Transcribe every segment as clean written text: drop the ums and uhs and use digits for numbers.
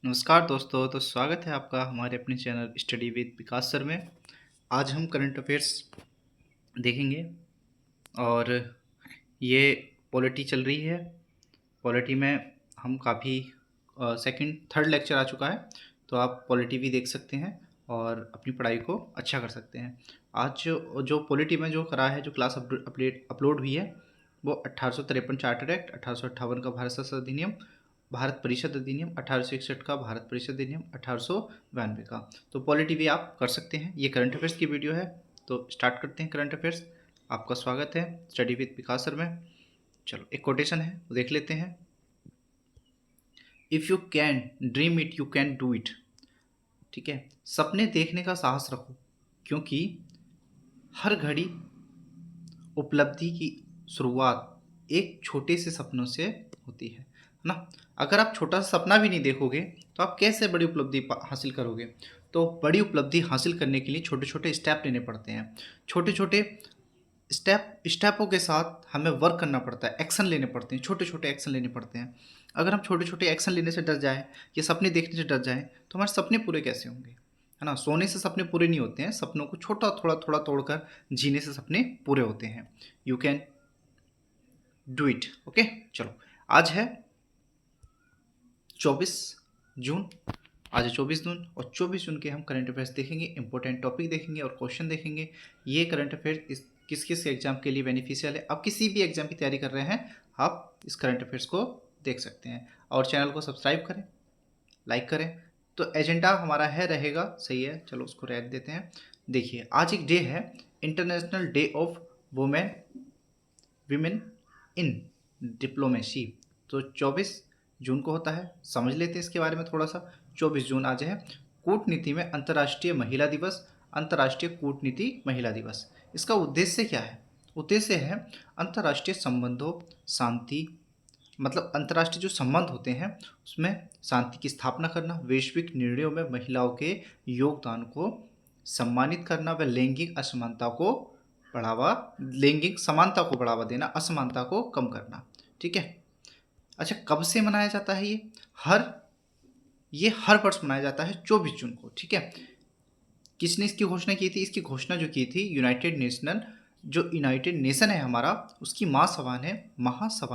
नमस्कार दोस्तों, तो स्वागत है आपका हमारे अपने channel study with Vikas sir में। आज हम करंट अफेयर्स देखेंगे और ये पॉलिटी चल रही है। पॉलिटी में हम काफ़ी सेकंड थर्ड लेक्चर आ चुका है, तो आप पॉलिटी भी देख सकते हैं और अपनी पढ़ाई को अच्छा कर सकते हैं। आज जो पॉलिटी में जो करा है, जो क्लास अपलोड हुई है, वो 1853 चार्टर एक्ट, 1858 का भारत संसद अधिनियम, भारत परिषद अधिनियम, 1861 का भारत परिषद अधिनियम, 1892 का। तो पॉलिटी भी आप कर सकते हैं। ये करंट अफेयर्स की वीडियो है, तो स्टार्ट करते हैं करंट अफेयर्स। आपका स्वागत है स्टडी विद विकास सर में। चलो, एक कोटेशन है वो देख लेते हैं। If you can dream it, you can do it. ठीक है, सपने देखने का साहस रखो, क्योंकि हर घड़ी उपलब्धि की शुरुआत एक छोटे से सपनों से होती है ना। अगर आप छोटा सा सपना भी नहीं देखोगे तो आप कैसे बड़ी उपलब्धि हासिल करोगे। तो बड़ी उपलब्धि हासिल करने के लिए छोटे छोटे स्टेप लेने पड़ते हैं। छोटे छोटे स्टेपों के साथ हमें वर्क करना पड़ता है, एक्शन लेने पड़ते हैं, छोटे छोटे एक्शन लेने पड़ते हैं। अगर हम छोटे छोटे एक्शन लेने से डर जाएं या सपने देखने से डर जाएं तो हमारे सपने पूरे कैसे होंगे, है ना। सोने से सपने पूरे नहीं होते हैं, सपनों को छोटा थोड़ा थोड़ा तोड़कर जीने से सपने पूरे होते हैं। You can do it. Okay, चलो। आज है 24 जून। आज है 24 जून और 24 जून के हम करंट अफेयर्स देखेंगे, इंपॉर्टेंट टॉपिक देखेंगे और क्वेश्चन देखेंगे। ये करंट अफेयर्स किस किस एग्जाम के लिए बेनिफिशियल है। आप किसी भी एग्जाम की तैयारी कर रहे हैं, आप इस करंट अफेयर्स को देख सकते हैं। और चैनल को सब्सक्राइब करें, लाइक करें। तो एजेंडा हमारा है रहेगा, सही है, चलो उसको रह देते हैं। देखिए, आज एक डे है, international day of women women in diplomacy. तो 24 जून को होता है, समझ लेते हैं इसके बारे में थोड़ा सा। 24 जून आज है कूटनीति में अंतर्राष्ट्रीय महिला दिवस, अंतर्राष्ट्रीय कूटनीति महिला दिवस। इसका उद्देश्य क्या है? उद्देश्य है अंतर्राष्ट्रीय संबंधों, शांति, मतलब अंतर्राष्ट्रीय जो संबंध होते हैं उसमें शांति की स्थापना करना, वैश्विक निर्णयों में महिलाओं के योगदान को सम्मानित करना व लैंगिक समानता को बढ़ावा देना, असमानता को कम करना। ठीक है। अच्छा, कब से मनाया जाता है ये? हर वर्ष मनाया जाता है 24 जून को। ठीक है। किसने इसकी घोषणा की थी? इसकी घोषणा जो की थी यूनाइटेड नेशन है हमारा, उसकी महासभा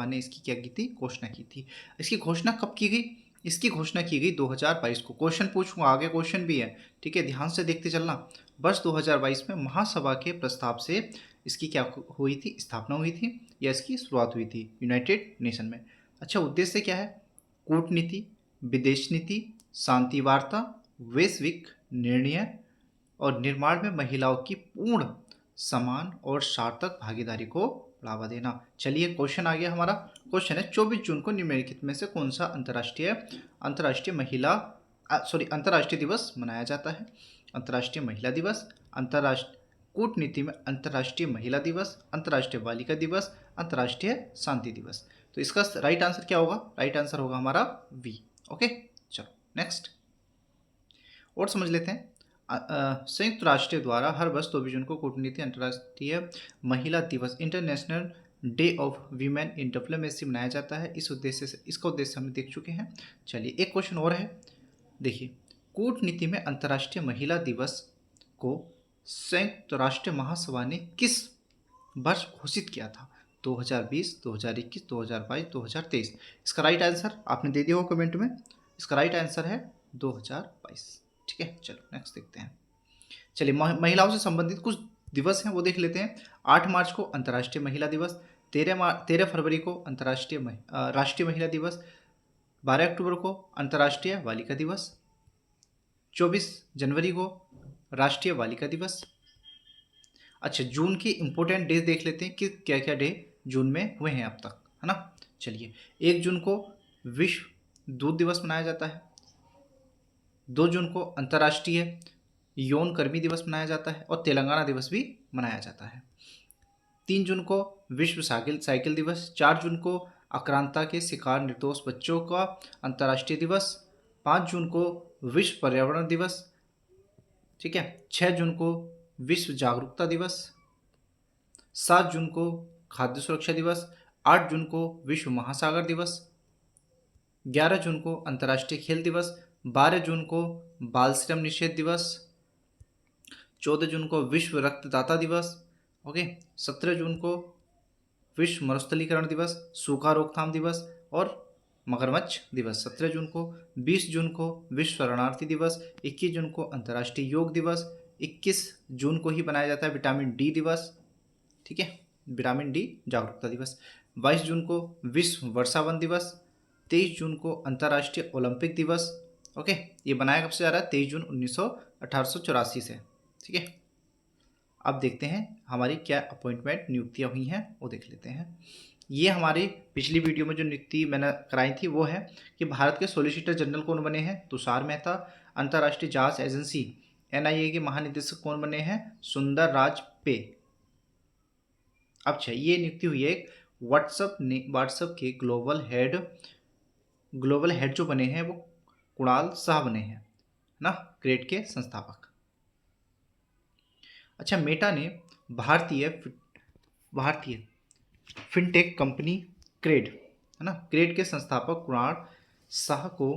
ने इसकी क्या की थी? घोषणा की थी। इसकी घोषणा कब की गई? इसकी घोषणा की गई 2022 को। क्वेश्चन पूछूंगा, आगे क्वेश्चन भी है, ठीक है, ध्यान से देखते चलना। वर्ष 2022 में महासभा के प्रस्ताव से इसकी क्या हुई थी? स्थापना हुई थी या इसकी शुरुआत हुई थी यूनाइटेड नेशन में। अच्छा, उद्देश्य क्या है? कूटनीति, विदेश नीति, शांति वार्ता, वैश्विक निर्णय और निर्माण में महिलाओं की पूर्ण, समान और सार्थक भागीदारी को बढ़ावा देना। चलिए, क्वेश्चन आ गया हमारा। क्वेश्चन है 24 जून को निम्नलिखित में से कौन सा अंतर्राष्ट्रीय दिवस मनाया जाता है? अंतर्राष्ट्रीय महिला दिवस, अंतर्राष्ट्रीय कूटनीति में अंतर्राष्ट्रीय महिला दिवस, अंतर्राष्ट्रीय बालिका दिवस, अंतर्राष्ट्रीय शांति दिवस। तो इसका राइट आंसर क्या होगा? राइट आंसर होगा हमारा वी। ओके, चलो नेक्स्ट और समझ लेते हैं। संयुक्त राष्ट्र द्वारा हर वर्ष 24 जून को कूटनीति अंतर्राष्ट्रीय महिला दिवस, international day of women in diplomacy मनाया जाता है। इसका उद्देश्य हम देख चुके हैं। चलिए, एक क्वेश्चन और है। देखिए, कूटनीति में अंतर्राष्ट्रीय महिला दिवस को संयुक्त राष्ट्र महासभा ने किस वर्ष घोषित किया था? 2020, 2021, 2022, 2023। इसका राइट आंसर आपने दे दिया हो कमेंट में। इसका राइट आंसर है 2022। ठीक है, चलो नेक्स्ट देखते हैं। चलिए, महिलाओं से संबंधित कुछ दिवस हैं वो देख लेते हैं। 8 मार्च को अंतर्राष्ट्रीय महिला दिवस, 13 फरवरी को राष्ट्रीय महिला दिवस, 12 अक्टूबर को अंतर्राष्ट्रीय बालिका दिवस, 24 जनवरी को राष्ट्रीय बालिका दिवस। अच्छा, जून के इंपॉर्टेंट डेज देख लेते हैं कि क्या क्या डे जून में हुए हैं अब तक, है ना। चलिए, 1 जून को विश्व दूध दिवस मनाया जाता है। 2 जून को अंतर्राष्ट्रीय यौन कर्मी दिवस मनाया जाता है और तेलंगाना दिवस भी मनाया जाता है। 3 जून को विश्व साइकिल दिवस। 4 जून को आक्रांता के शिकार निर्दोष बच्चों का अंतर्राष्ट्रीय दिवस। 5 जून को विश्व पर्यावरण दिवस। ठीक है। 6 जून को विश्व जागरूकता दिवस। 7 जून को खाद्य सुरक्षा दिवस। 8 जून को विश्व महासागर दिवस। 11 जून को अंतर्राष्ट्रीय खेल दिवस। 12 जून को बाल श्रम निषेध दिवस, 14 जून को विश्व रक्तदाता दिवस, ओके, 17 जून को विश्व मरुस्थलीकरण दिवस, सूखा रोकथाम दिवस और मगरमच्छ दिवस 17 जून को, 20 जून को विश्व शरणार्थी दिवस, 21 जून को अंतर्राष्ट्रीय योग दिवस, 21 जून को ही बनाया जाता है विटामिन डी दिवस, ठीक है, विटामिन डी जागरूकता दिवस, 22 जून को विश्व वर्षावन दिवस, 23 जून को अंतर्राष्ट्रीय ओलंपिक दिवस, ओके, ये बनाया कब से जा रहा है, 23 जून 1884 से, ठीक है। अब देखते हैं हमारी क्या अपॉइंटमेंट नियुक्तियां हुई हैं वो देख लेते हैं। ये हमारी पिछली वीडियो में जो नियुक्ति मैंने कराई थी वो है कि भारत के सॉलिसिटर जनरल कौन बने हैं, तुषार मेहता। अंतर्राष्ट्रीय जांच एजेंसी एनआईए के महानिदेशक कौन बने हैं, सुंदर राज पे। अच्छा, ये नियुक्ति हुई है एक व्हाट्सएप के ग्लोबल हेड जो बने हैं वो कुणाल शाह बने हैं ना, क्रेड के संस्थापक। अच्छा, मेटा ने भारतीय फिनटेक कंपनी क्रेड, है ना, क्रेड के संस्थापक कुणाल शाह को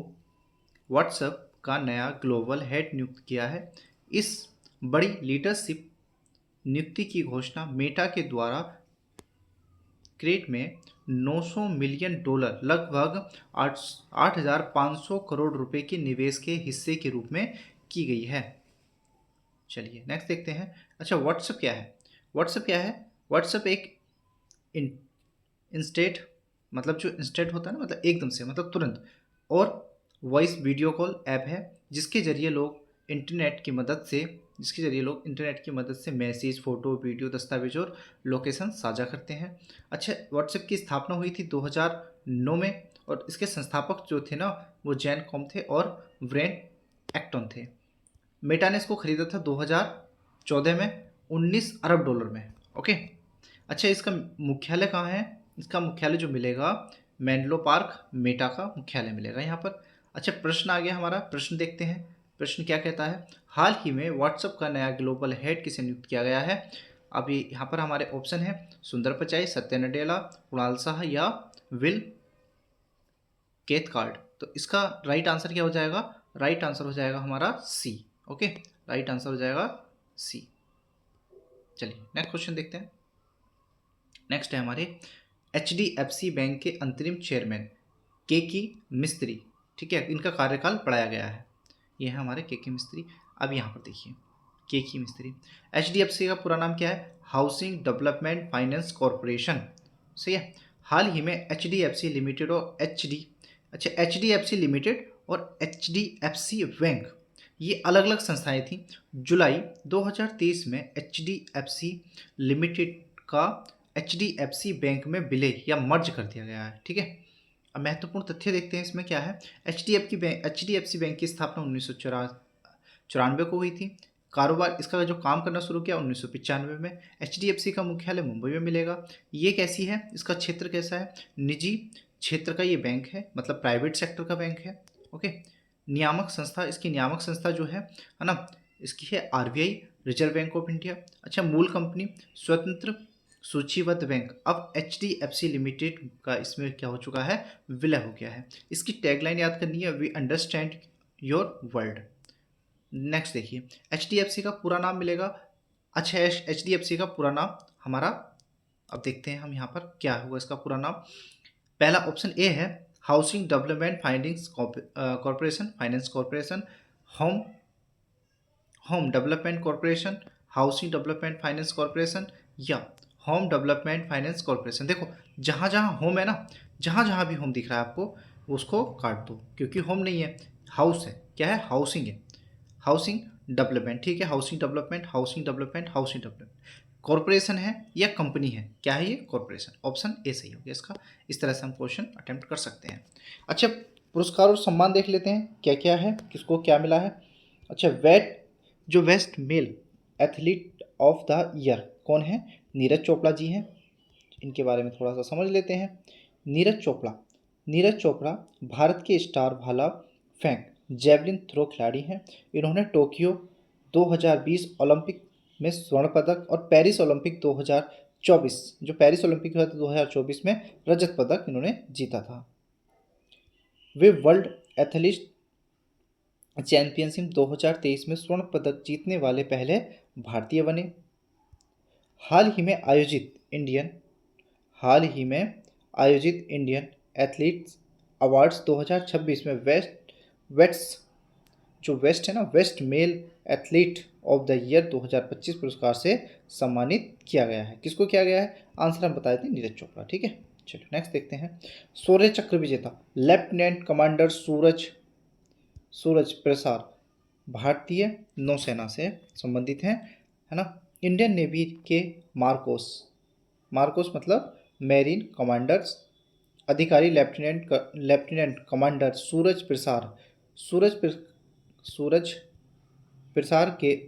व्हाट्सएप का नया ग्लोबल हेड नियुक्त किया है। इस बड़ी लीडरशिप नियुक्ति की घोषणा मेटा के द्वारा क्रेड में $900 मिलियन लगभग 8,500 करोड़ रुपए के निवेश के हिस्से के रूप में की गई है। चलिए नेक्स्ट देखते हैं। अच्छा, व्हाट्सएप क्या है, व्हाट्सएप एक इंस्टेंट, मतलब जो इंस्टेंट होता है ना, मतलब एकदम से, मतलब तुरंत, और वॉइस वीडियो कॉल ऐप है जिसके जरिए लोग इंटरनेट की मदद से मैसेज, फोटो, वीडियो, दस्तावेज और लोकेशन साझा करते हैं। अच्छा, व्हाट्सएप की स्थापना हुई थी 2009 में और इसके संस्थापक जो थे ना वो जैन कॉम थे और ब्रेन एक्टन थे। मेटा ने इसको खरीदा था 2014 में $19 अरब में, ओके। अच्छा, इसका मुख्यालय कहाँ है, इसका मुख्यालय जो मिलेगा मेंलो पार्क, मेटा का मुख्यालय मिलेगा यहाँ पर। अच्छा, प्रश्न आ गया हमारा, प्रश्न देखते हैं। प्रश्न क्या कहता है, हाल ही में व्हाट्सएप का नया ग्लोबल हेड किसे नियुक्त किया गया है। अभी यहाँ पर हमारे ऑप्शन है सुंदर पिचाई, सत्या नडेला, कुणाल शाह या विल केथकार्ड। तो इसका राइट आंसर क्या हो जाएगा, राइट आंसर हो जाएगा हमारा सी, ओके, राइट आंसर हो जाएगा सी। चलिए नेक्स्ट क्वेश्चन देखते हैं। नेक्स्ट है हमारे HDFC बैंक के अंतरिम चेयरमैन के मिस्त्री, ठीक है, इनका कार्यकाल बढ़ाया गया है। ये है हमारे के मिस्त्री। अब यहाँ पर देखिए के मिस्त्री, HDFC का पूरा नाम क्या है, हाउसिंग डेवलपमेंट फाइनेंस कॉरपोरेशन, सही है। हाल ही में HDFC लिमिटेड और HDFC लिमिटेड और HDFC बैंक, ये अलग अलग संस्थाएं थी। जुलाई 2023 में HDFC लिमिटेड का HDFC बैंक में विलय या मर्ज कर दिया गया है, ठीक है। अब महत्वपूर्ण तथ्य देखते हैं इसमें क्या है। HDFC बैंक की स्थापना 1994 को हुई थी। कारोबार इसका जो काम करना शुरू किया 1995 में। HDFC का मुख्यालय मुंबई में मिलेगा। ये कैसी है, इसका क्षेत्र कैसा है, निजी क्षेत्र का ये बैंक है, मतलब प्राइवेट सेक्टर का बैंक है, ओके। नियामक संस्था, इसकी नियामक संस्था जो है ना, इसकी है RBI, reserve bank of India. अच्छा, मूल कंपनी स्वतंत्र सूचीबद्ध बैंक, अब HDFC लिमिटेड का इसमें क्या हो चुका है, विलय हो गया है। इसकी टैगलाइन याद करनी है, we understand your world. Next देखिए, HDFC का पूरा नाम मिलेगा। अच्छा, HDFC का पूरा नाम हमारा, अब देखते हैं हम यहाँ पर क्या होगा इसका पूरा नाम। पहला ऑप्शन ए है housing development finance corporation, home development corporation, housing development finance corporation या होम डेवलपमेंट फाइनेंस कॉर्पोरेशन। देखो जहाँ जहाँ होम है ना, जहाँ जहाँ भी होम दिख रहा है आपको उसको काट दो, क्योंकि होम नहीं है, हाउस है, क्या है, हाउसिंग है, हाउसिंग डेवलपमेंट, ठीक है, हाउसिंग डेवलपमेंट, कॉर्पोरेशन है या कंपनी है, क्या है ये, कॉर्पोरेशन। ऑप्शन ए सही हो गया इसका। इस तरह से हम क्वेश्चन अटेम्प्ट कर सकते हैं। अच्छा, पुरस्कार और सम्मान देख लेते हैं क्या क्या है, किसको क्या मिला है। अच्छा, best male athlete of the year कौन है, नीरज चोपड़ा जी हैं। इनके बारे में थोड़ा सा समझ लेते हैं। नीरज चोपड़ा भारत के स्टार भाला फेंक जेवलिन थ्रो खिलाड़ी हैं। इन्होंने टोक्यो 2020 ओलंपिक में स्वर्ण पदक और पेरिस ओलंपिक 2024, जो पेरिस ओलंपिक हुआ था 2024 में, रजत पदक इन्होंने जीता था। वे वर्ल्ड एथलीट चैंपियनशिप 2023 में स्वर्ण पदक जीतने वाले पहले भारतीय बने। हाल ही में आयोजित इंडियन हाल ही में आयोजित इंडियन एथलीट्स अवार्ड्स 2026 में वेस्ट है ना, best male athlete of the year 2025 पुरस्कार से सम्मानित किया गया है। किसको किया गया है? आंसर हम बताए थे, नीरज चोपड़ा। ठीक है, चलिए नेक्स्ट देखते हैं। शौर्य चक्र विजेता लेफ्टिनेंट कमांडर सूरज प्रसाद भारतीय नौसेना से संबंधित हैं, है ना। इंडियन नेवी के मार्कोस मतलब मेरीन कमांडर्स अधिकारी लेफ्टिनेंट कमांडर सूरज प्रसाद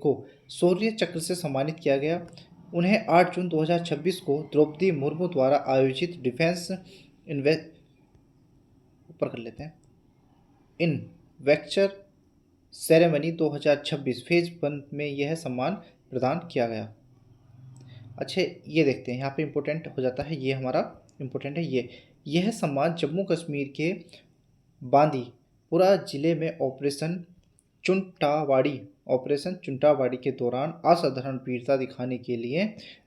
को शौर्य चक्र से सम्मानित किया गया। उन्हें 8 जून 2026 को द्रौपदी मुर्मू द्वारा आयोजित डिफेंस ऊपर कर लेते हैं इनवेक्चर सेरेमनी 2026 फेज 1 में यह सम्मान प्रदान किया गया। अच्छा, ये देखते हैं, यहाँ पे इम्पोर्टेंट हो जाता है, ये हमारा इम्पोर्टेंट है। यह सम्मान जम्मू कश्मीर के बांदीपुरा जिले में ऑपरेशन चुंटावाड़ी के दौरान असाधारण वीरता दिखाने के लिए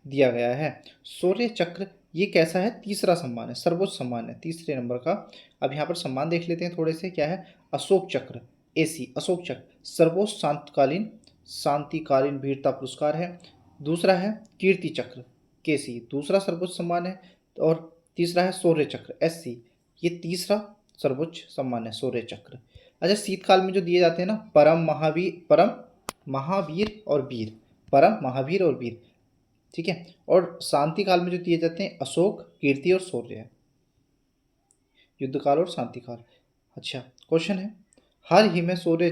दिया गया है। शौर्य चक्र ये कैसा है? तीसरा सम्मान है, सर्वोच्च सम्मान है, तीसरे नंबर का। अब यहाँ पर सम्मान देख लेते हैं थोड़े से, क्या है? अशोक चक्र अशोक चक्र सर्वोच्च शांतिकालीन वीरता पुरस्कार है। दूसरा है कीर्ति चक्र KC, दूसरा सर्वोच्च सम्मान है। और तीसरा है शौर्य चक्र SC, ये तीसरा सर्वोच्च सम्मान है, शौर्य चक्र। अच्छा, शीतकाल में जो दिए जाते हैं ना, परम महावीर और वीर, ठीक है। और शांति काल में जो दिए जाते हैं अशोक, कीर्ति और शौर्य, युद्ध काल और शांति काल। अच्छा, क्वेश्चन है, हाल ही में शौर्य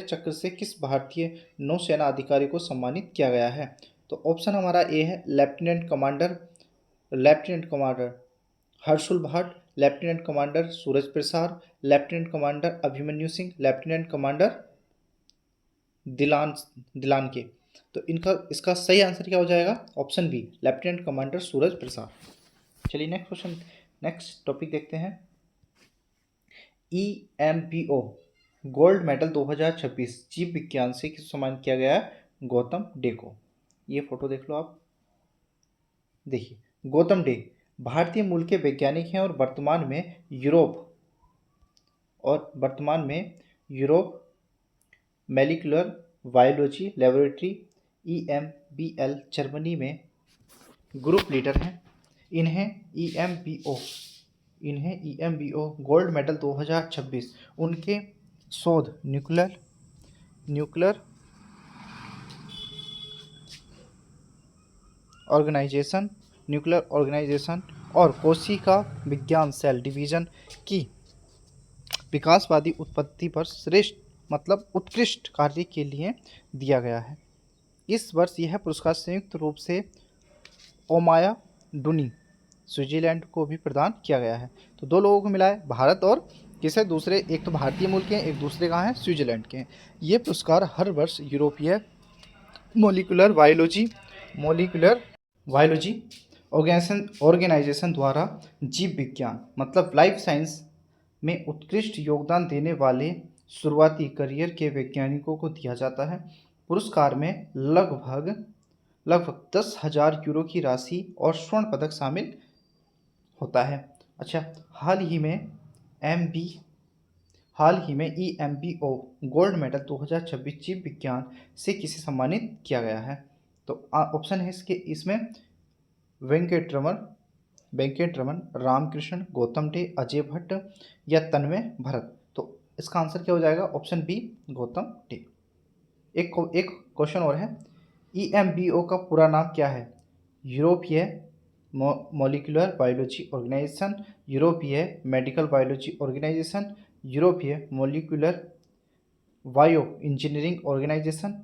चक्र से किस भारतीय नौसेना अधिकारी को सम्मानित किया गया है? तो ऑप्शन हमारा ए है lieutenant commander Harshul Bhat, lieutenant commander Suraj Prasad, lieutenant commander Abhimanyu Singh, lieutenant commander Dilan K. तो इसका सही आंसर क्या हो जाएगा? Option B, lieutenant commander Suraj Prasad. चलिए नेक्स्ट टॉपिक देखते हैं। EMBO गोल्ड मेडल 2026 जीव विज्ञान से किस सम्मानित किया गया है? गौतम डे को। ये फोटो देख लो आप, देखिए गौतम डे भारतीय मूल के वैज्ञानिक हैं और वर्तमान में Europe molecular biology laboratory EMBL Germany में ग्रुप लीडर हैं। इन्हें EMBO गोल्ड मेडल 2026 उनके शोध न्यूक्लियर ऑर्गेनाइजेशन और कोशिका विज्ञान सेल डिवीजन की विकासवादी उत्पत्ति पर उत्कृष्ट कार्य के लिए दिया गया है। इस वर्ष यह पुरस्कार संयुक्त रूप से ओमाया डुनी स्विट्जरलैंड को भी प्रदान किया गया है। तो दो लोगों को मिला है, भारत और किसे? दूसरे, एक तो भारतीय मूल के हैं, एक दूसरे कहाँ हैं? स्विट्जरलैंड के हैं। ये पुरस्कार हर वर्ष यूरोपीय मॉलिक्यूलर बायोलॉजी ऑर्गेनाइजेशन द्वारा जीव विज्ञान मतलब लाइफ साइंस में उत्कृष्ट योगदान देने वाले शुरुआती करियर के वैज्ञानिकों को दिया जाता है। पुरस्कार में लगभग 10,000 यूरो की राशि और स्वर्ण पदक शामिल होता है। अच्छा, हाल ही में EMBO गोल्ड मेडल 2026 जीव विज्ञान से किसे सम्मानित किया गया है? तो ऑप्शन है इसमें वेंकटरमन, रामकृष्ण, गौतम डे, अजय भट्ट या तन्मय भरत। तो इसका आंसर क्या हो जाएगा? Option B, Gautam Dey. एक क्वेश्चन और है, EMBO का पूरा नाम क्या है? यूरोपीय मॉलिक्यूलर बायोलॉजी ऑर्गेनाइजेशन, यूरोपीय मेडिकल बायोलॉजी ऑर्गेनाइजेशन, यूरोपीय मॉलिक्यूलर बायो इंजीनियरिंग ऑर्गेनाइजेशन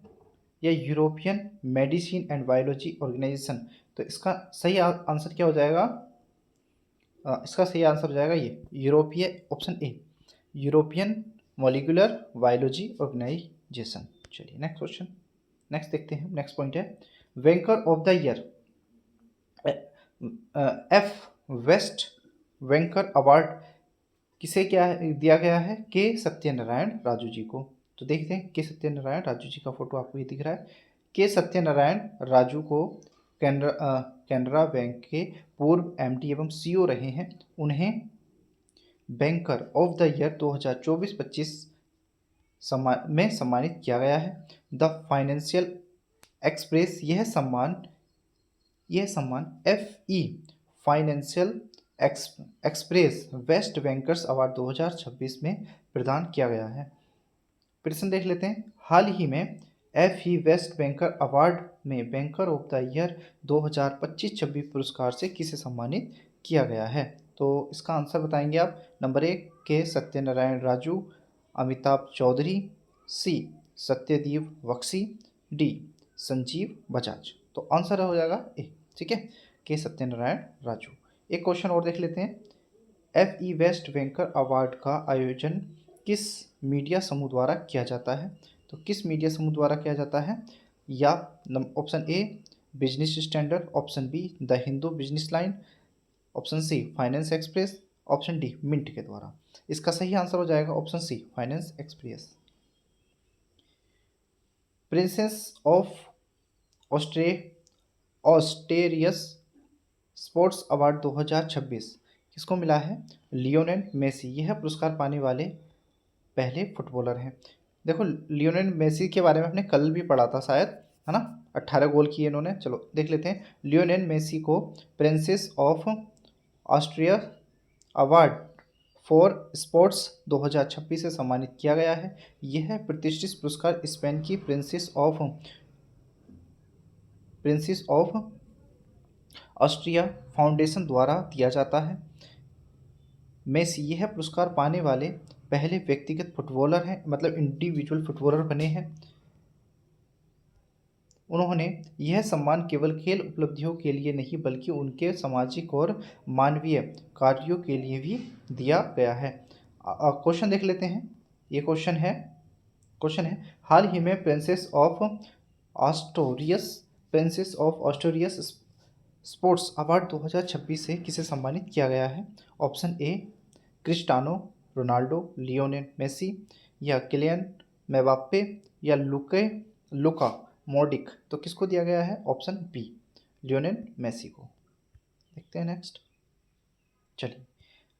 या European medicine and biology organisation. तो इसका सही आंसर क्या हो जाएगा? इसका सही आंसर हो जाएगा ये option A, European molecular biology organisation. चलिए नेक्स्ट देखते हैं। नेक्स्ट पॉइंट है, banker of the year F best banker award किसे क्या दिया गया है? के सत्यनारायण राजू जी को। तो देखते हैं के सत्यनारायण राजू जी का फोटो आपको ये दिख रहा है। के सत्यनारायण राजू को कैनरा बैंक के पूर्व एमडी एवं सीईओ रहे हैं। उन्हें बैंकर ऑफ द ईयर 2024-25 में सम्मानित किया गया है। द फाइनेंशियल एक्सप्रेस यह सम्मान FE financial express best bankers award 2026 में प्रदान किया गया है। प्रश्न देख लेते हैं। हाल ही में FE वेस्ट बैंकर अवार्ड में बैंकर ऑफ द ईयर 2025-26 पुरस्कार से किसे सम्मानित किया गया है? तो इसका आंसर बताएंगे आप। नंबर 1 के सत्यनारायण राजू, अमिताभ चौधरी, सी सत्यदेव बख्शी, डी संजीव बजाज। तो आंसर हो जाएगा ए। ठीक है, के सत्यनारायण राजू। एक क्वेश्चन और देख लेते हैं। FE वेस्ट बैंकर अवार्ड का आयोजन किस मीडिया समूह द्वारा किया जाता है? तो किस मीडिया समूह द्वारा किया जाता है? या option A Business Standard, option B the Hindu Business Line, option C Finance Express, option D Mint के द्वारा। इसका सही आंसर हो जाएगा option C Finance Express. Princess of Asturias sports award 2026 किसको मिला है? Lionel Messi. यह पुरस्कार पाने वाले पहले फुटबॉलर हैं। देखो लियोनेल मेसी के बारे में हमने कल भी पढ़ा था शायद, है ना? 18 गोल किए इन्होंने। चलो देख लेते हैं। लियोनेल मेसी को princess of Austria award for sports 2026 से सम्मानित किया गया है। यह प्रतिष्ठित पुरस्कार स्पेन की प्रिंसेस ऑफ ऑस्ट्रिया फाउंडेशन द्वारा दिया जाता है। मेसी यह पुरस्कार पाने वाले पहले व्यक्तिगत फुटबॉलर हैं, मतलब इंडिविजुअल फुटबॉलर बने हैं। उन्होंने यह सम्मान केवल खेल उपलब्धियों के लिए नहीं बल्कि उनके सामाजिक और मानवीय कार्यों के लिए भी दिया गया है। क्वेश्चन देख लेते हैं। ये क्वेश्चन है हाल ही में princess of Asturias sports award 2026 से किसे सम्मानित किया गया है? Option A Cristiano Ronaldo, Lionel Messi, या किलियन मेबाप्पे, या लुका मॉड्रिक। तो किसको दिया गया है? ऑप्शन बी लियोनेल मेसी को। देखते हैं नेक्स्ट। चलिए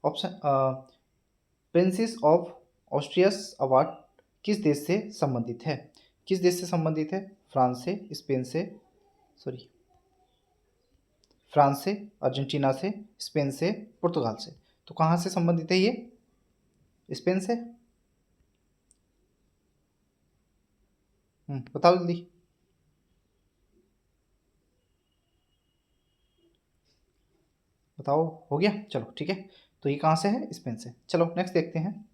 ऑप्शन प्रिंसेस ऑफ ऑस्ट्रियस अवार्ड किस देश से संबंधित है? किस देश से संबंधित है? फ्रांस से, स्पेन से, फ्रांस से, अर्जेंटीना से, स्पेन से, पुर्तगाल से। तो कहाँ से संबंधित है ये? स्पेन से। बताओ जल्दी। बताओ, हो गया? चलो ठीक है, तो ये कहाँ से है? स्पेन से। चलो नेक्स्ट देखते हैं।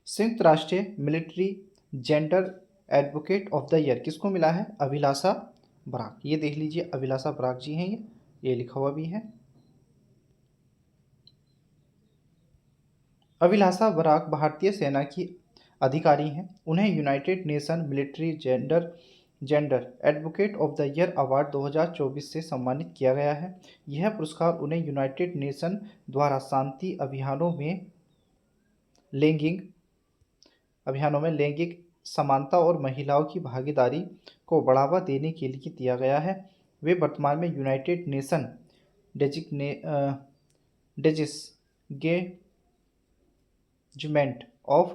संयुक्त राष्ट्रीय military gender advocate of the year किसको मिला है? अभिलाषा बराक। ये देख लीजिए, अभिलाषा बराक जी हैं ये लिखा हुआ भी है। अभिलाषा बराक भारतीय सेना की अधिकारी हैं। उन्हें United nation military gender advocate of the year award 2024 से सम्मानित किया गया है। यह पुरस्कार उन्हें यूनाइटेड नेशन द्वारा शांति अभियानों में लैंगिक समानता और महिलाओं की भागीदारी को बढ़ावा देने के लिए दिया गया है। वे वर्तमान में यूनाइटेड नेशन डेजिग्नेजमेंट ऑफ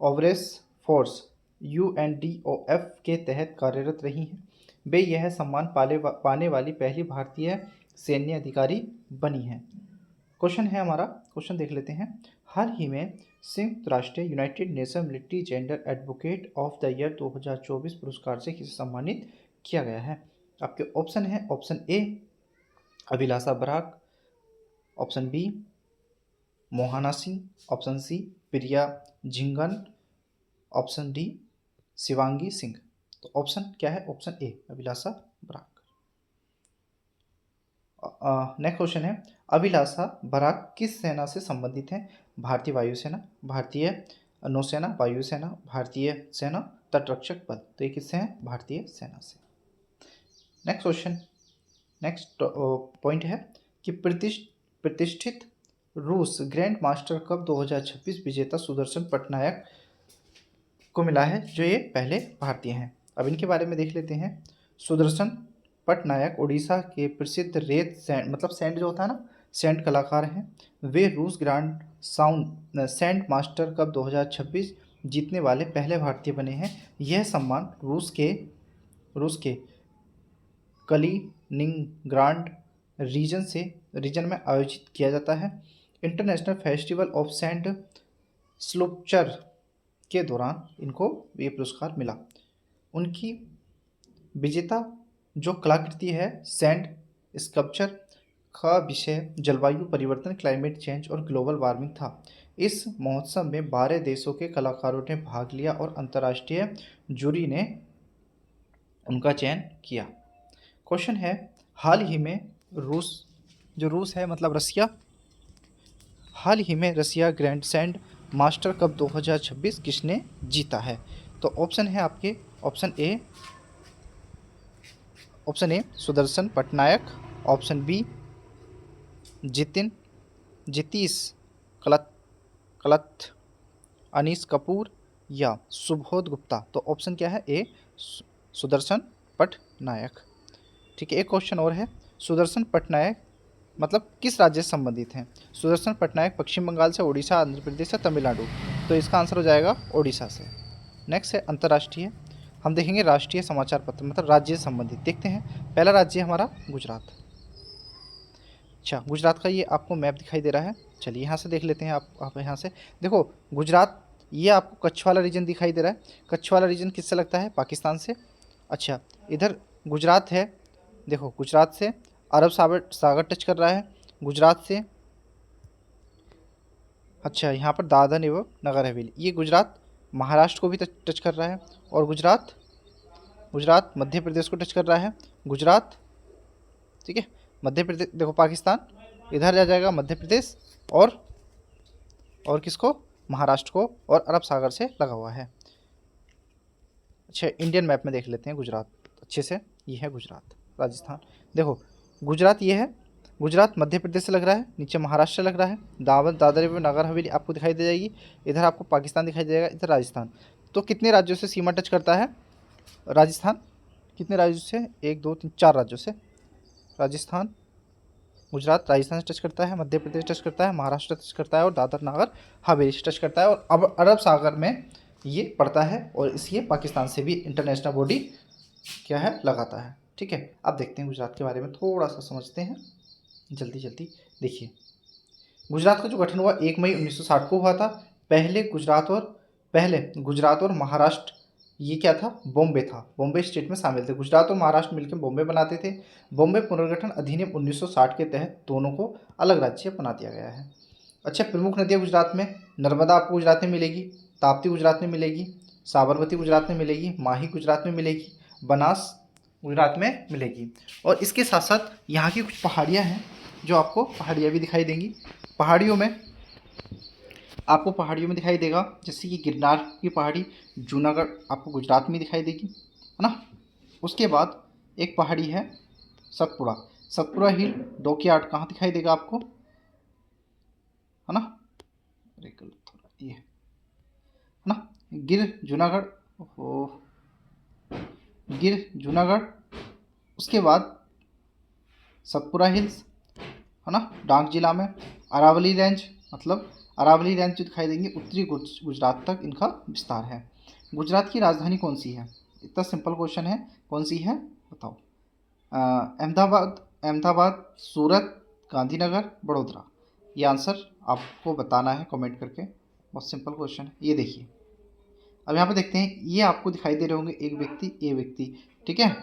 ओवरेस फोर्स UNDOF के तहत कार्यरत रही हैं। वे यह सम्मान पाने वाली पहली भारतीय सैन्य अधिकारी बनी हैं। क्वेश्चन है हमारा, क्वेश्चन देख लेते हैं। हाल ही में संयुक्त राष्ट्र United nation military gender advocate of the year 2024 पुरस्कार से किसे सम्मानित किया गया है? आपके ऑप्शन है। Option A Abhilasha Barak, option B Mohana Singh, option C Priya Jhingan, option D Shivangi Singh. तो ऑप्शन क्या है? Option A Abhilasha Barak. Next question है अभिलाषा बराक किस सेना से संबंधित है? भारतीय वायुसेना, भारतीय नौसेना, वायुसेना, भारतीय सेना, तटरक्षक बल। तो ये किससे हैं? भारतीय सेना से। नेक्स्ट क्वेश्चन, नेक्स्ट पॉइंट है कि प्रतिष्ठित रूस ग्रैंड मास्टर कप 2026 विजेता सुदर्शन पटनायक को मिला है, जो ये पहले भारतीय हैं। अब इनके बारे में देख लेते हैं। सुदर्शन पटनायक उड़ीसा के प्रसिद्ध रेत सैंड मतलब सैंड जो होता है ना, सैंड कलाकार हैं। वे रूस ग्रैंड सैंड मास्टर कप 2026 जीतने वाले पहले भारतीय बने हैं। यह सम्मान रूस के कलिनिंग्राड रीजन में आयोजित किया जाता है। International festival of sand sculpture के दौरान इनको ये पुरस्कार मिला। उनकी विजेता जो कलाकृति है सैंड स्कल्पचर का विषय जलवायु परिवर्तन, क्लाइमेट चेंज और ग्लोबल वार्मिंग था। इस महोत्सव में 12 देशों के कलाकारों ने भाग लिया और अंतर्राष्ट्रीय जूरी ने उनका चयन किया। क्वेश्चन है, हाल ही में रूस है मतलब रसिया, हाल ही में Russia grand sand master cup 2026 किसने जीता है? तो ऑप्शन है आपके option A Sudarsan Pattnaik, option B Jitish Kallat Anish Kapoor या सुबोध गुप्ता। तो ऑप्शन क्या है? ए सुदर्शन पटनायक। ठीक है, एक क्वेश्चन और है, सुदर्शन पटनायक मतलब किस राज्य से संबंधित हैं? सुदर्शन पटनायक पश्चिम बंगाल से, उड़ीसा, आंध्र प्रदेश या तमिलनाडु। तो इसका आंसर हो जाएगा उड़ीसा से। नेक्स्ट है अंतर्राष्ट्रीय, हम देखेंगे राष्ट्रीय समाचार पत्र मतलब राज्य से संबंधित। देखते हैं, पहला राज्य हमारा गुजरात। अच्छा, गुजरात का ये आपको मैप दिखाई दे रहा है। चलिए यहाँ से देख लेते हैं। आप यहाँ से देखो, गुजरात ये आपको कच्छ वाला रीजन दिखाई दे रहा है। कच्छ वाला रीजन किससे लगता है? पाकिस्तान से। अच्छा, इधर गुजरात है, देखो गुजरात से अरब सागर टच कर रहा है, गुजरात से। अच्छा, यहाँ पर दादर एवं नगर हवेली, ये गुजरात महाराष्ट्र को भी टच कर रहा है, और गुजरात मध्य प्रदेश को टच कर रहा है, गुजरात। ठीक है, मध्य प्रदेश, देखो पाकिस्तान इधर आ जाएगा, मध्य प्रदेश और किसको? महाराष्ट्र को, और अरब सागर से लगा हुआ है। अच्छा, इंडियन मैप में देख लेते हैं गुजरात अच्छे से। ये है गुजरात, राजस्थान। देखो गुजरात ये है, गुजरात मध्य प्रदेश से लग रहा है, नीचे महाराष्ट्र लग रहा है, दादर एवं नगर हवेली आपको दिखाई दे जाएगी, इधर आपको पाकिस्तान दिखाई दे जाएगा, इधर राजस्थान। तो कितने राज्यों से सीमा टच करता है राजस्थान? कितने राज्यों से? 1 2 3 4 राज्यों से। राजस्थान, गुजरात राजस्थान से टच करता है, मध्य प्रदेश टच करता है, महाराष्ट्र टच करता है, और दादर नगर हवेली से टच करता है, और अब अरब सागर में ये पड़ता है, और इसलिए पाकिस्तान से भी इंटरनेशनल बॉडी क्या है? लगाता है। ठीक है, अब देखते हैं गुजरात के बारे में थोड़ा सा समझते हैं जल्दी। देखिए, गुजरात का जो गठन हुआ 1 मई 1960 को हुआ था। पहले गुजरात और महाराष्ट्र ये क्या था? बॉम्बे था, बॉम्बे स्टेट में शामिल थे। गुजरात और महाराष्ट्र मिलकर बॉम्बे बनाते थे। बॉम्बे पुनर्गठन अधिनियम 1960 के तहत दोनों को अलग राज्य बना दिया गया है। अच्छा, प्रमुख नदियाँ गुजरात में, नर्मदा आपको गुजरात में मिलेगी, ताप्ती गुजरात में मिलेगी, साबरमती गुजरात में मिलेगी, माही गुजरात में मिलेगी, बनास गुजरात में मिलेगी। और इसके साथ साथ यहाँ की कुछ पहाड़ियाँ हैं जो आपको पहाड़ियाँ भी दिखाई देंगी। पहाड़ियों में दिखाई देगा, जैसे कि गिरनार की पहाड़ी, जूनागढ़ आपको गुजरात में दिखाई देगी, है ना। उसके बाद एक पहाड़ी है सतपुड़ा हिल डॉकयार्ड, कहाँ दिखाई देगा आपको? है ना, ये है ना, गिर जूनागढ़। उसके बाद सतपुड़ा हिल्स, है ना, डांग जिला में। अरावली रेंज जो दिखाई देंगे, उत्तरी गुजरात तक इनका विस्तार है। गुजरात की राजधानी कौन सी है? इतना सिंपल क्वेश्चन है, कौन सी है बताओ? अहमदाबाद, सूरत, गांधीनगर, बड़ोदरा। ये आंसर आपको बताना है कमेंट करके, बहुत सिंपल क्वेश्चन है। ये देखिए, अब यहाँ पे देखते हैं, ये आपको दिखाई दे रहे होंगे एक व्यक्ति। ठीक है,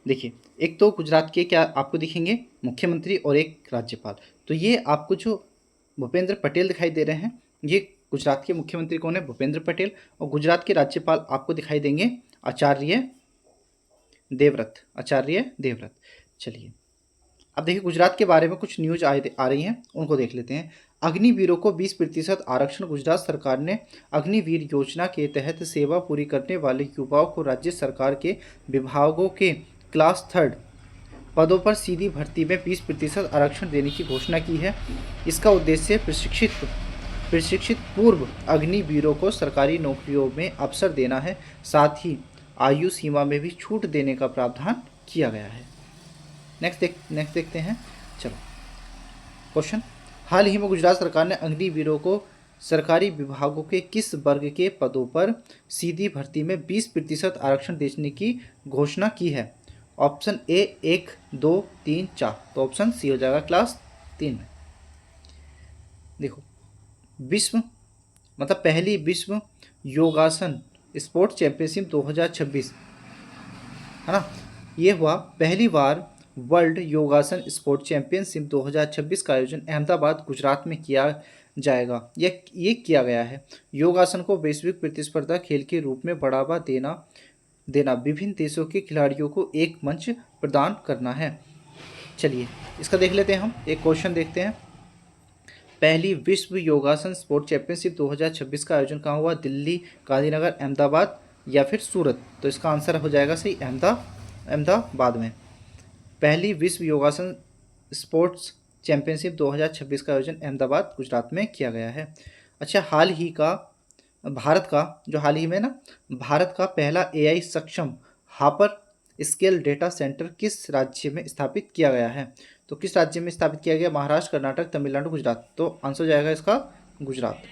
देखिए, एक तो गुजरात के क्या आपको दिखेंगे? मुख्यमंत्री और एक राज्यपाल। तो ये आपको जो भूपेंद्र पटेल दिखाई दे रहे हैं, ये गुजरात के मुख्यमंत्री कौन है? भूपेंद्र पटेल। और गुजरात के राज्यपाल आपको दिखाई देंगे आचार्य देवव्रत। चलिए, अब देखिए गुजरात के बारे में कुछ न्यूज आ रही हैं, उनको देख लेते हैं। अग्निवीरों को 20% आरक्षण। गुजरात सरकार ने अग्निवीर योजना के तहत सेवा पूरी करने वाले युवाओं को राज्य सरकार के विभागों के क्लास 3 पदों पर सीधी भर्ती में 20% आरक्षण देने की घोषणा की है। इसका उद्देश्य प्रशिक्षित पूर्व अग्निवीरों को सरकारी नौकरियों में अवसर देना है। साथ ही आयु सीमा में भी छूट देने का प्रावधान किया गया है। नेक्स्ट देखते हैं। चलो क्वेश्चन, हाल ही में गुजरात सरकार ने अग्निवीरों को सरकारी विभागों के किस वर्ग के पदों पर सीधी भर्ती में 20% आरक्षण देने की घोषणा की है? ऑप्शन ए 1, 2, 3, 4। तो ऑप्शन सी हो जाएगा क्लास 3 में। देखो, विश्व मतलब पहली विश्व योगासन स्पोर्ट्स चैंपियनशिप 2026 है ना, ये हुआ पहली बार वर्ल्ड योगासन स्पोर्ट्स चैंपियनशिप 2026 का आयोजन अहमदाबाद गुजरात में किया जाएगा। ये किया गया है। योगासन को वैश्विक प्रतिस्पर्धा खेल के रूप में बढ़ावा देना विभिन्न देशों के खिलाड़ियों को एक मंच प्रदान करना है। चलिए इसका देख लेते हैं हम। एक क्वेश्चन देखते हैं। पहली विश्व योगासन स्पोर्ट्स चैंपियनशिप 2026 का आयोजन कहाँ हुआ? दिल्ली, गांधीनगर, अहमदाबाद या फिर सूरत? तो इसका आंसर हो जाएगा सही अहमदाबाद में। पहली विश्व योगासन स्पोर्ट्स चैंपियनशिप 2026 का आयोजन अहमदाबाद गुजरात में किया गया है। अच्छा, भारत का पहला AI सक्षम हापर स्केल डेटा सेंटर किस राज्य में स्थापित किया गया है? तो किस राज्य में स्थापित किया गया? महाराष्ट्र, कर्नाटक, तमिलनाडु, गुजरात। तो आंसर हो जाएगा इसका गुजरात।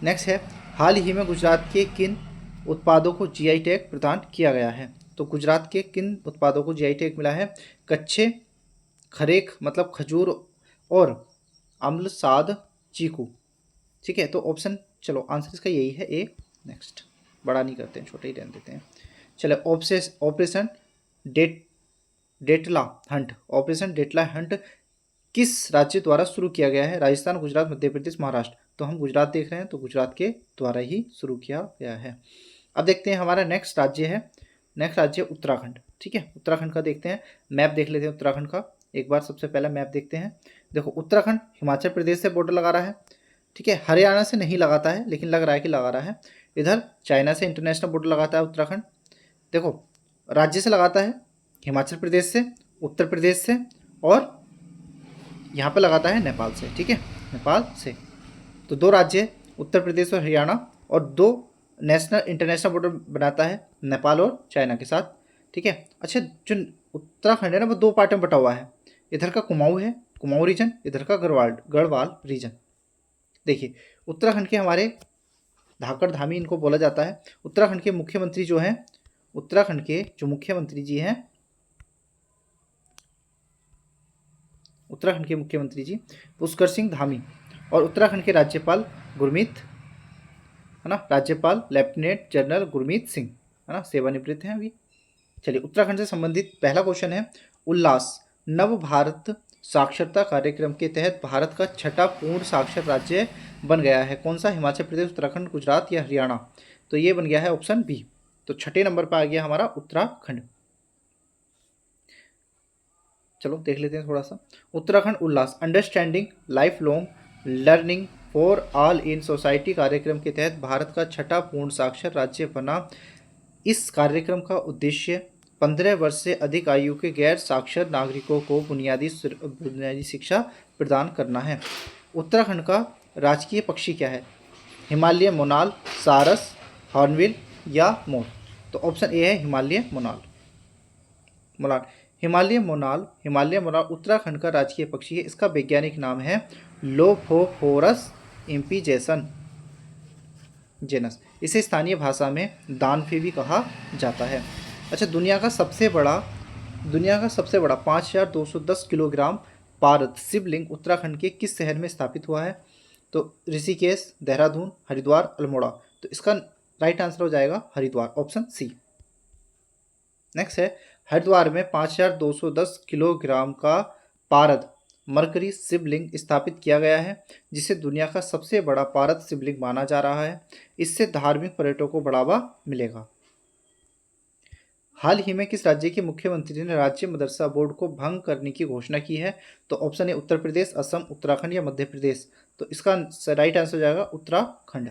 नेक्स्ट है, हाल ही में गुजरात के किन उत्पादों को GI टैग प्रदान किया गया है? तो गुजरात के किन उत्पादों को GI टैग मिला है? कच्चे खरेख मतलब खजूर और अम्ल साद चीकू। ठीक है, तो ऑप्शन, चलो आंसर इसका यही है ए। नेक्स्ट, बड़ा नहीं करते हैं, छोटा ही रहने देते हैं। चलो, ऑपरेशन डेटला हंट किस राज्य द्वारा शुरू किया गया है? राजस्थान, गुजरात, मध्य प्रदेश, महाराष्ट्र। तो हम गुजरात देख रहे हैं, तो गुजरात के द्वारा ही शुरू किया गया है। अब देखते हैं हमारा नेक्स्ट राज्य है उत्तराखंड। ठीक है, उत्तराखंड का देखते हैं, मैप देख लेते हैं उत्तराखंड का। एक बार सबसे पहला मैप देखते हैं। देखो, उत्तराखंड हिमाचल प्रदेश से बॉर्डर लगा रहा है। ठीक है, हरियाणा से नहीं लगाता है, लेकिन लग रहा है कि लगा रहा है। इधर चाइना से इंटरनेशनल बॉर्डर लगाता है उत्तराखंड। देखो, राज्य से लगाता है हिमाचल प्रदेश से, उत्तर प्रदेश से, और यहाँ पे लगाता है नेपाल से। ठीक है, नेपाल से। तो 2 राज्य, उत्तर प्रदेश और हरियाणा, और 2 इंटरनेशनल बॉर्डर बनाता है नेपाल और चाइना के साथ। ठीक है। अच्छा, जो उत्तराखंड है ना, वो 2 पार्ट में बटा हुआ है। इधर का कुमाऊं है, कुमाऊं रीजन, इधर का गढ़वाल रीजन। देखिए, उत्तराखंड के हमारे धाकड़ धामी इनको बोला जाता है। उत्तराखंड के मुख्यमंत्री जो हैं, उत्तराखंड के जो मुख्यमंत्री जी हैं, उत्तराखंड के मुख्यमंत्री जी पुष्कर सिंह धामी, और उत्तराखंड के राज्यपाल गुरमीत है ना, राज्यपाल लेफ्टिनेंट जनरल गुरमीत सिंह है ना, सेवानिवृत्त हैं अभी। चलिए, उत्तराखंड से संबंधित पहला क्वेश्चन है, उल्लास नव भारत साक्षरता कार्यक्रम के तहत भारत का 6ठा पूर्ण साक्षर राज्य बन गया है। कौन सा? हिमाचल प्रदेश, उत्तराखंड, गुजरात या हरियाणा? तो ये बन गया है ऑप्शन बी। तो 6ठे नंबर पर आ गया हमारा उत्तराखंड। चलो देख लेते हैं थोड़ा सा। Uttarakhand Ullas understanding life long learning for all in society कार्यक्रम के तहत भारत का 6ठा पूर्ण साक्षर राज्य बना। इस कार्यक्रम का उद्देश्य 15 वर्ष से अधिक आयु के गैर साक्षर नागरिकों को बुनियादी शिक्षा प्रदान करना है। उत्तराखंड का राजकीय पक्षी क्या है? हिमालय मोनाल, सारस, हॉर्नबिल या मोर? तो ऑप्शन ए है हिमालय मोनाल। हिमालय मोनाल उत्तराखंड का राजकीय पक्षी है। इसका वैज्ञानिक नाम है लोफोफोरस इम्पीजेसन जेनस। इसे स्थानीय भाषा में दानफे भी कहा जाता है। अच्छा, दुनिया का सबसे बड़ा 5210 किलोग्राम पारद शिवलिंग उत्तराखंड के किस शहर में स्थापित हुआ है? तो ऋषिकेश, देहरादून, हरिद्वार, अल्मोड़ा। तो इसका राइट आंसर हो जाएगा हरिद्वार, ऑप्शन सी। नेक्स्ट है, हरिद्वार में 5210 किलोग्राम का पारद मरकरी शिवलिंग स्थापित किया गया है, जिसे दुनिया का सबसे बड़ा पारद शिवलिंग माना जा रहा है। इससे धार्मिक पर्यटकों को बढ़ावा मिलेगा। हाल ही में किस राज्य के मुख्यमंत्री ने राज्य मदरसा बोर्ड को भंग करने की घोषणा की है? तो ऑप्शन ए उत्तर प्रदेश, असम, उत्तराखंड या मध्य प्रदेश। तो इसका राइट आंसर हो जाएगा उत्तराखंड।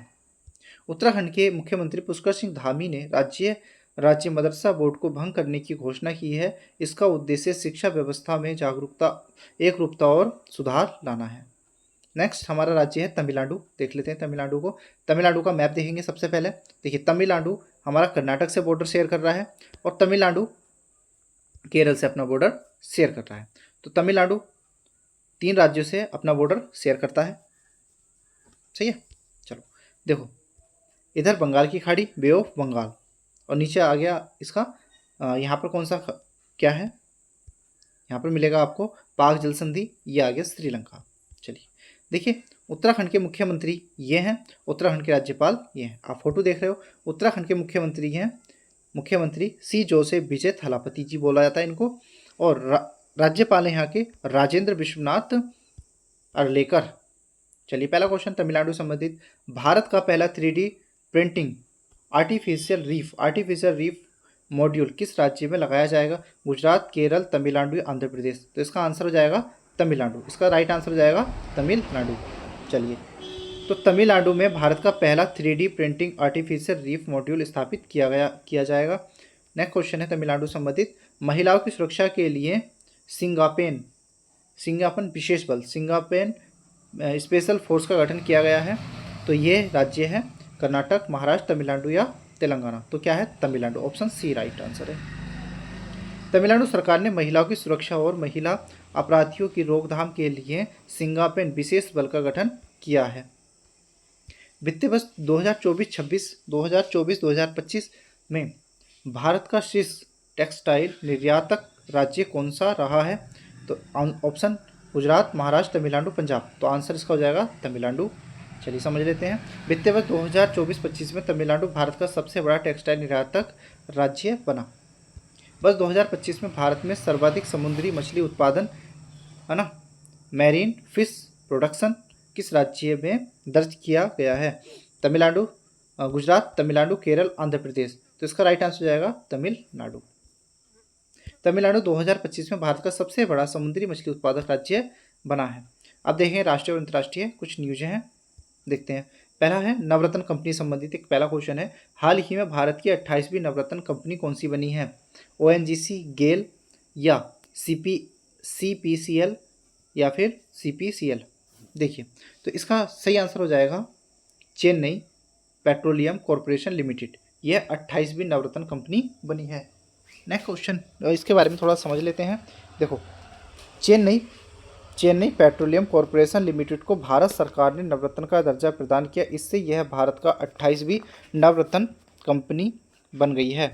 उत्तराखंड के मुख्यमंत्री पुष्कर सिंह धामी ने राज्य राज्य मदरसा बोर्ड को भंग करने की घोषणा की है। इसका उद्देश्य शिक्षा व्यवस्था में जागरूकता, एकरूपता और सुधार लाना है। नेक्स्ट हमारा राज्य है तमिलनाडु। देख लेते हैं तमिलनाडु को। तमिलनाडु का मैप देखेंगे सबसे पहले। देखिए तमिलनाडु हमारा कर्नाटक से बॉर्डर शेयर कर रहा है और तमिलनाडु केरल से अपना बॉर्डर शेयर कर रहा है। तो तमिलनाडु 3 राज्यों से अपना बॉर्डर शेयर करता है। सही है। चलो देखो, इधर बंगाल की खाड़ी, बे ऑफ बंगाल, और नीचे आ गया इसका यहाँ पर कौन सा क्या है, यहाँ पर मिलेगा आपको पाक जल संधि, ये आ गया श्रीलंका। चलिए देखिए, उत्तराखंड के मुख्यमंत्री ये हैं, उत्तराखंड के राज्यपाल ये हैं। आप फोटो देख रहे हो, उत्तराखंड के मुख्यमंत्री हैं मुख्यमंत्री सी जोसेफ विजय थलापति जी बोला जाता है इनको, और राज्यपाल हैं यहाँ के राजेंद्र विश्वनाथ अर्लेकर। चलिए पहला क्वेश्चन तमिलनाडु संबंधित, भारत का पहला 3D printing artificial reef module किस राज्य में लगाया जाएगा? गुजरात, केरल, तमिलनाडु, आंध्र प्रदेश। तो इसका आंसर हो जाएगा तमिलनाडु। इसका राइट आंसर हो जाएगा तमिलनाडु। चलिए, तो तमिलनाडु में भारत का पहला 3D printing artificial reef module स्थापित किया जाएगा। नेक्स्ट क्वेश्चन है तमिलनाडु संबंधित, महिलाओं की सुरक्षा के लिए सिंगापन विशेष बल सिंगापेन स्पेशल फोर्स का गठन किया गया है। तो ये राज्य है कर्नाटक, महाराष्ट्र, तमिलनाडु या तेलंगाना। तो क्या है? Tamil Nadu. Option C right answer है। तमिलनाडु सरकार ने महिलाओं की सुरक्षा और महिला अपराधियों की रोकथाम के लिए सिंगापेन विशेष बल का गठन किया है। वित्तीय वर्ष 2024-25 में भारत का शीर्ष टेक्सटाइल निर्यातक राज्य कौन सा रहा है? तो ऑप्शन गुजरात, महाराष्ट्र, तमिलनाडु, पंजाब। तो आंसर इसका हो जाएगा तमिलनाडु। चलिए समझ लेते हैं। वित्तीय वर्ष 2024-25 में तमिलनाडु भारत का सबसे बड़ा टेक्सटाइल निर्यातक राज्य बना। वर्ष 2025 में भारत में सर्वाधिक समुद्री मछली उत्पादन, है ना, मैरीन फिश प्रोडक्शन किस राज्य में दर्ज किया गया है? तमिलनाडु, गुजरात, तमिलनाडु, केरल, आंध्र प्रदेश। तो इसका राइट आंसर हो जाएगा तमिलनाडु। तमिलनाडु 2025 में भारत का सबसे बड़ा समुद्री मछली उत्पादक राज्य बना है। अब देखें राष्ट्रीय और अंतर्राष्ट्रीय कुछ न्यूज़ हैं, देखते हैं। पहला है नवरत्न कंपनी संबंधित एक पहला क्वेश्चन है, हाल ही में भारत की 28वीं नवरत्न कंपनी कौन सी बनी है? ONGC, गेल या CPCL या फिर CPCL। देखिए, तो इसका सही आंसर हो जाएगा चेन्नई पेट्रोलियम कॉरपोरेशन लिमिटेड। यह 28वीं नवरत्न कंपनी बनी है। नेक्स्ट क्वेश्चन, इसके बारे में थोड़ा समझ लेते हैं। देखो, चेन्नई पेट्रोलियम कॉरपोरेशन लिमिटेड को भारत सरकार ने नवरत्न का दर्जा प्रदान किया। इससे यह भारत का 28वीं नवरत्न कंपनी बन गई है।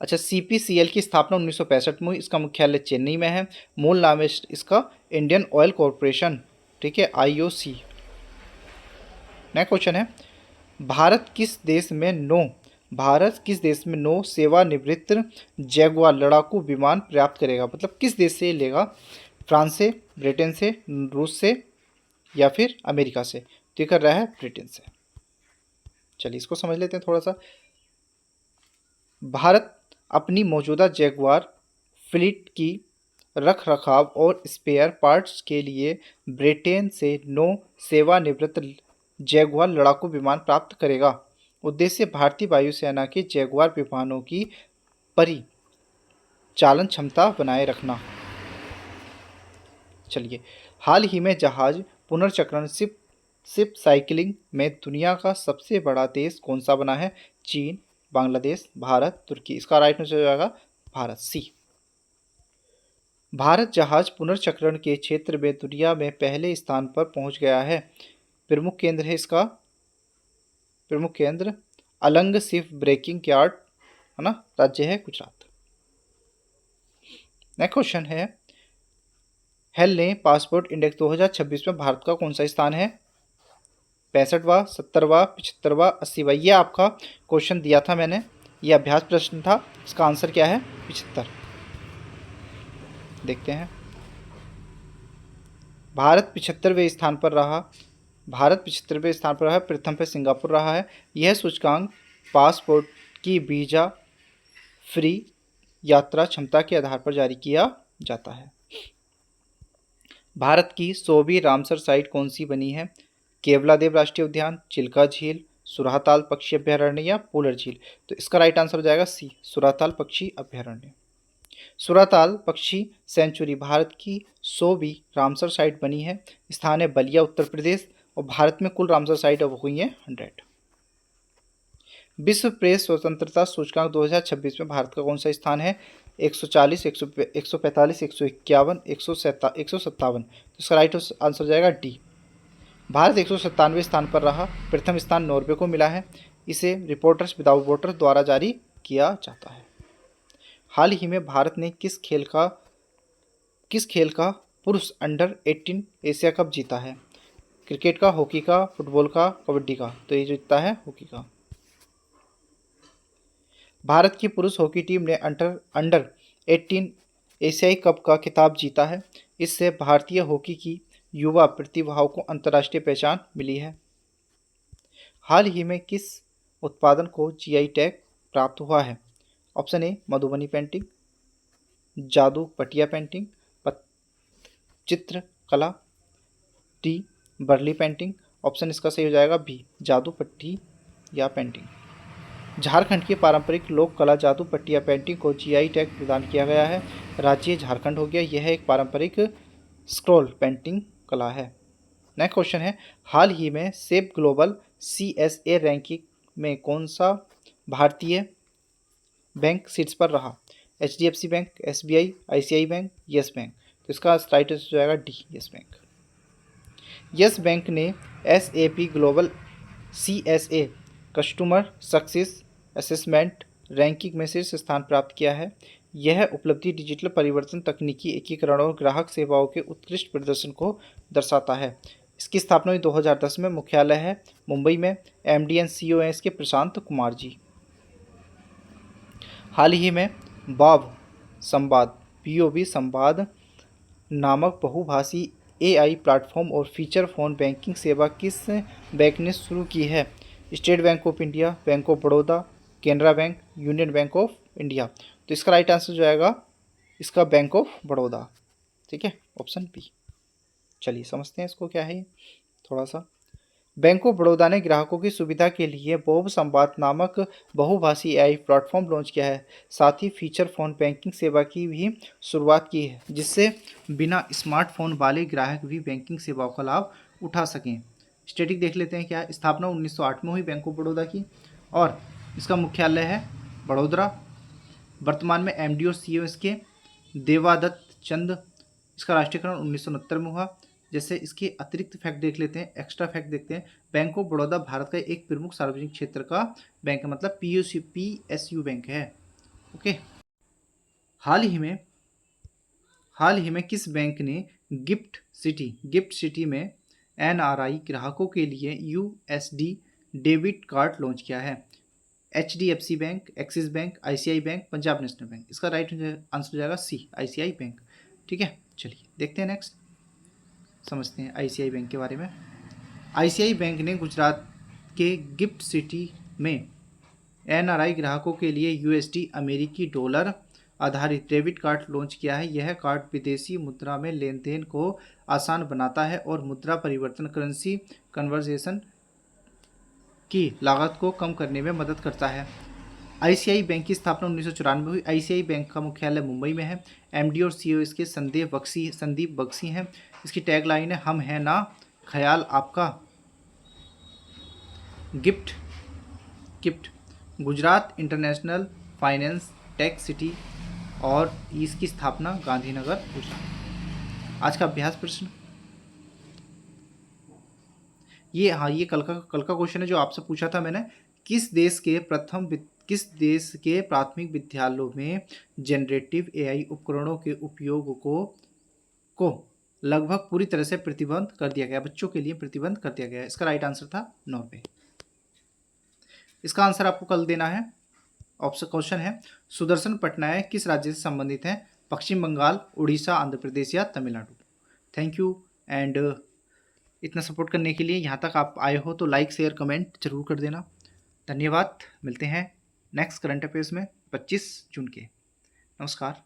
अच्छा, CPCL की स्थापना 1965 में हुई। इसका मुख्यालय चेन्नई में है। मूल नाम है इसका इंडियन ऑयल कॉरपोरेशन, ठीक है, IOC। नेक्स्ट क्वेश्चन है, भारत किस देश में नौ सेवानिवृत्त जैगुआर लड़ाकू विमान प्राप्त करेगा? मतलब किस देश से लेगा? फ्रांस से, ब्रिटेन से, रूस से या फिर अमेरिका से? तो ये कर रहा है ब्रिटेन से। चलिए इसको समझ लेते हैं थोड़ा सा। भारत अपनी मौजूदा जैगुआर फ्लीट की रख रखाव और स्पेयर पार्ट्स के लिए ब्रिटेन से 9 सेवानिवृत्त जैगुआर लड़ाकू विमान प्राप्त करेगा। उद्देश्य भारतीय वायुसेना के जैगुआर विमानों की परिचालन क्षमता बनाए रखना। चलिए, हाल ही में जहाज पुनर्चक्रण शिप साइकिलिंग में दुनिया का सबसे बड़ा देश कौन सा बना है? चीन, बांग्लादेश, भारत, तुर्की। इसका राइट आंसर हो जाएगा भारत, सी। भारत जहाज पुनर्चक्रण के क्षेत्र में दुनिया में पहले स्थान पर पहुंच गया है। प्रमुख केंद्र है इसका, प्रमुख केंद्र अलंग शिप ब्रेकिंग यार्ड, है ना, राज्य है गुजरात। नेक्स्ट क्वेश्चन है, हेल ने पासपोर्ट इंडेक्स 2026 में भारत का कौन सा स्थान है? 65वां, 70वां, 75वां, 80वां। ये आपका क्वेश्चन दिया था मैंने, ये अभ्यास प्रश्न था। इसका आंसर क्या है? 75। देखते हैं। भारत 75वें स्थान पर रहा। प्रथम पे सिंगापुर रहा है। यह सूचकांक पासपोर्ट की वीज़ा फ्री यात्रा क्षमता के आधार पर जारी किया जाता है। भारत की 100वीं रामसर साइट कौन सी बनी है? केवलादेव राष्ट्रीय उद्यान, चिल्का झील, सुरहताल पक्षी अभ्यारण्य या पोलर झील? तो इसका राइट आंसर हो जाएगा सी, सुरहताल पक्षी अभ्यारण्य। सुरहताल पक्षी सेंचुरी भारत की 100वीं रामसर साइट बनी है। स्थान है बलिया, उत्तर प्रदेश, और भारत में कुल रामसर साइट अब हुई है 100। विश्व प्रेस स्वतंत्रता सूचकांक 2026 में भारत का कौन सा स्थान है? 140, 145, 151, 157। तो इसका राइट आंसर हो जाएगा डी। भारत 197वें स्थान पर रहा। प्रथम स्थान नॉर्वे को मिला है। इसे रिपोर्टर्स विदाउट बॉर्डर द्वारा जारी किया जाता है। हाल ही में भारत ने किस खेल का पुरुष अंडर 18 एशिया कप जीता है? क्रिकेट का, हॉकी का, फुटबॉल का, कबड्डी का? तो ये जीतता है हॉकी का। भारत की पुरुष हॉकी टीम ने अंडर 18 एशियाई कप का खिताब जीता है। इससे भारतीय हॉकी की युवा प्रतिभाओं को अंतर्राष्ट्रीय पहचान मिली है। हाल ही में किस उत्पादन को जीआई टैग प्राप्त हुआ है? ऑप्शन ए मधुबनी पेंटिंग, जादू पटिया पेंटिंग, चित्रकला, डी बर्ली पेंटिंग। ऑप्शन इसका सही हो जाएगा बी, जादू पट्टी या पेंटिंग। झारखंड की पारंपरिक लोक कला जादू पट्टिया पेंटिंग को जीआई टैग प्रदान किया गया है। राज्य झारखंड हो गया। यह एक पारंपरिक स्क्रॉल पेंटिंग कला है। नेक्स्ट क्वेश्चन है, हाल ही में सेब ग्लोबल CSA रैंकिंग में कौन सा भारतीय बैंक शीर्ष पर रहा? HDFC bank, SBI, ICICI bank, yes bank? तो इसका राइट आंसर हो जाएगा D, yes bank. Yes bank ने SAP global CSA customer success assessment ranking में शीर्ष स्थान प्राप्त किया है। यह उपलब्धि डिजिटल परिवर्तन, तकनीकी एकीकरण और ग्राहक सेवाओं के उत्कृष्ट प्रदर्शन को दर्शाता है। इसकी स्थापना हुई 2010 में। मुख्यालय है मुंबई में। MD एंड CEO हैं इसके प्रशांत कुमार जी। हाल ही में बॉब संवाद POV संवाद नामक बहुभाषी AI प्लेटफॉर्म और फीचर फोन बैंकिंग सेवा किस बैंक ने शुरू की है? State bank of India, bank of Baroda, Canara bank, union bank of India? तो इसका राइट आंसर जो आएगा इसका बैंक ऑफ बड़ौदा। ठीक है, ऑप्शन बी। चलिए समझते हैं इसको क्या है थोड़ा सा। बैंक ऑफ बड़ौदा ने ग्राहकों की सुविधा के लिए बॉब संवाद नामक बहुभाषी AI प्लेटफॉर्म लॉन्च किया है। साथ ही फीचर फोन बैंकिंग सेवा की भी शुरुआत की है, जिससे बिना स्मार्टफोन वाले ग्राहक भी बैंकिंग सेवाओं का लाभ उठा सकें। स्टेटिक देख लेते हैं क्या है। स्थापना 1908 में हुई बैंक ऑफ बड़ौदा की, और इसका मुख्यालय है बड़ोदरा। वर्तमान में MD और CEO इसके देवादत्त चंद। इसका राष्ट्रीयकरण 1969 में हुआ। जैसे इसके अतिरिक्त फैक्ट देख लेते हैं, एक्स्ट्रा फैक्ट देखते हैं। बैंक ऑफ बड़ौदा भारत का एक प्रमुख सार्वजनिक क्षेत्र का बैंक है, मतलब PSU बैंक है। ओके। हाल ही में किस बैंक ने गिफ्ट सिटी में NRI ग्राहकों के लिए USD डेबिट कार्ड लॉन्च किया है? HDFC bank, axis bank, ICICI bank, Punjab national bank? इसका राइट आंसर हो जाएगा सी, ICICI बैंक। ठीक है, चलिए देखते हैं नेक्स्ट, समझते हैं ICICI बैंक के बारे में। ICICI बैंक ने गुजरात के गिफ्ट सिटी में NRI ग्राहकों के लिए USD अमेरिकी डॉलर आधारित डेबिट कार्ड लॉन्च किया है। यह कार्ड विदेशी मुद्रा में लेन देन को आसान बनाता है और मुद्रा परिवर्तन, करेंसी कन्वर्जेशन की लागत को कम करने में मदद करता है। ICICI बैंक की स्थापना 1994 में हुई। ICICI बैंक का मुख्यालय मुंबई में है। MD और CEO इसके संदीप बख्शी हैं। इसकी टैगलाइन है, हम हैं ना ख्याल आपका। Gift Gujarat international finance tech city, और इसकी स्थापना गांधीनगर, गुजरात। आज का अभ्यास प्रश्न ये कल का क्वेश्चन है जो आपसे पूछा था मैंने। किस देश के प्राथमिक विद्यालयों में जनरेटिव AI उपकरणों के उपयोग को लगभग पूरी तरह से प्रतिबंध कर दिया गया, बच्चों के लिए प्रतिबंध कर दिया गया? इसका राइट आंसर था नॉर्वे। इसका आंसर आपको कल देना है। ऑप्शन क्वेश्चन है, सुदर्शन पटनायक किस राज्य से संबंधित हैं? पश्चिम बंगाल, उड़ीसा, आंध्र प्रदेश या तमिलनाडु? Thank you. एंड इतना सपोर्ट करने के लिए, यहाँ तक आप आए हो तो लाइक शेयर कमेंट जरूर कर देना। धन्यवाद। मिलते हैं नेक्स्ट करंट अफेयर्स में 25 जून के। नमस्कार।